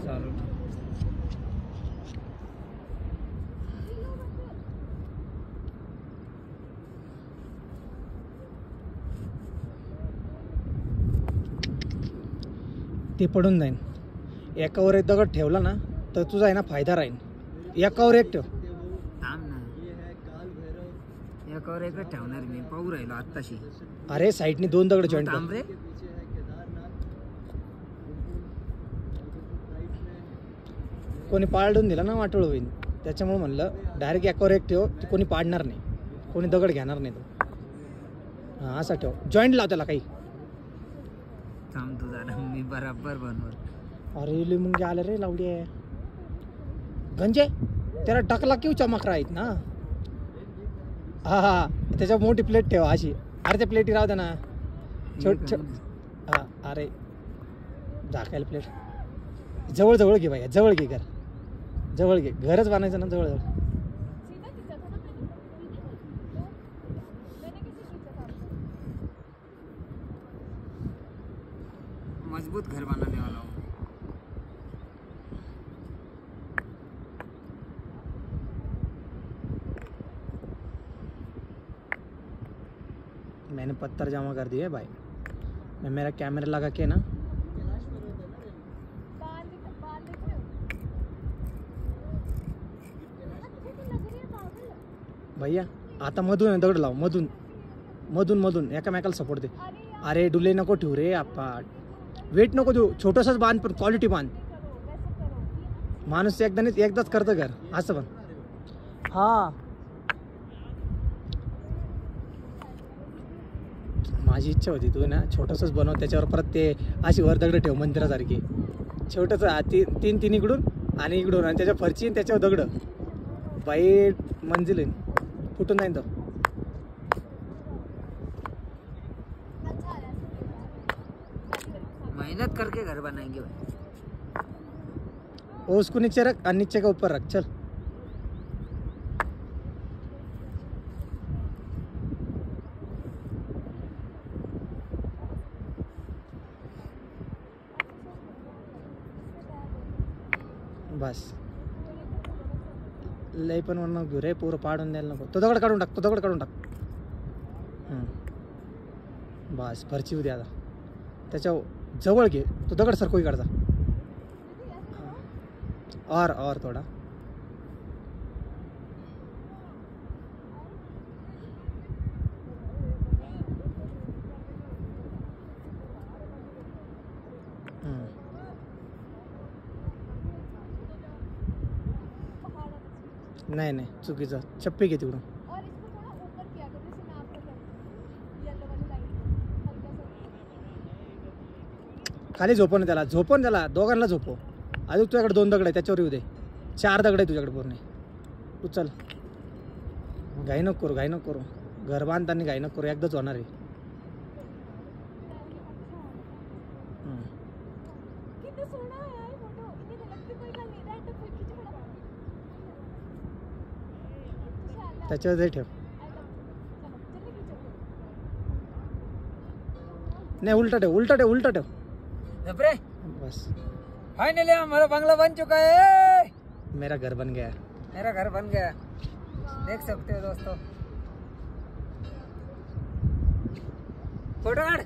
चालू ते पडून जाईन. एकावर एक दगड ठेवला ना तर तुझा आहे ना फायदा राहील. एकावर एक ठेव. थांब ना, एकावर एकच ठेवणार मी, पाहू राहिलो आत्ताशी. अरे साईडनी 2 दगड जॉईंट थांब रे. कोणी पाळून दिला ना वाटोळ होईल, त्याच्यामुळे म्हणलं डायरेक्ट एकावर एक ठेव. ते कोणी पाडणार नाही, कोणी दगड घेणार नाही. तो हां असा ठेव, जॉईंट लाव त्याला काही. थांब तू जरा, मी बराबर बनवल. अरे लय मुंगे आले रे लावडी आहे गंजे. त्याला टकला क्यों चमक रहा है ना. हा हा त्याच्या मोठी प्लेट ठेवा अशी. अरे त्या प्लेटी राहू दे ना. छोट हा अरे झाकायला प्लेट. जवळ जवळ घे बाई, जवळ घे. घर जवळ घे, घरच बांधायचं ना जवळ जवळ. मजबूत घर बनाने वाला हूँ. मैंने पत्थर जमा कर दिए भाई. मैं मेरा कैमरा लगा के ना भैया आता मधून आहे दगड लाव. मधून मधून मधून एकामेकाला सपोर्ट दे. अरे डुले नको ठेवू रे आपण. वेट नको देऊ, छोटंसंच बांध पण क्वालिटी बांध. माणूस एकदाच करतं घर असं पण. हा माझी इच्छा होती तू ना छोटंसंच बनव, त्याच्यावर परत ते अशी वर दगड ठेव मंदिरासारखी. छोटंसं तीन इकडून आणि इकडून, आणि त्याच्या फरची त्याच्यावर दगड. बाई मंजिल फुटून जाईन तो. मेहनत करके घर बनाएंगे भाई. वो उसको नीचे रख और नीचे का ऊपर रख. चल बस. लय पण म्हणून घेऊ रे, पूर्ण पाडून द्यायला नको. तो दगड काढून टाक, तो दगड काढून टाक. बस फरची उद्या आता त्याच्या जवळ घे. तो दगड सरकोई काढचा. और थोडा. नाही नाही चुकीचं. चप्पी घे तिकडून. खाली झोपव ना त्याला, झोपव ना त्याला, दोघांना झोपव. अजून तुझ्याकडे 2 दगड आहे त्याच्यावर येऊ दे. 4 दगड आहे तुझ्याकडे पूर्ण. उचल. घाई नको करू. घर बांधताना घाई नको करू, एकदाच होणार आहे. त्याच्यावर जे ठेव. नाही उलटा ठेव. बस फाइनली हमारा बंगला बन चुका है. मेरा घर बन गया. देख सकते हो दोस्तों. फोटो काढ.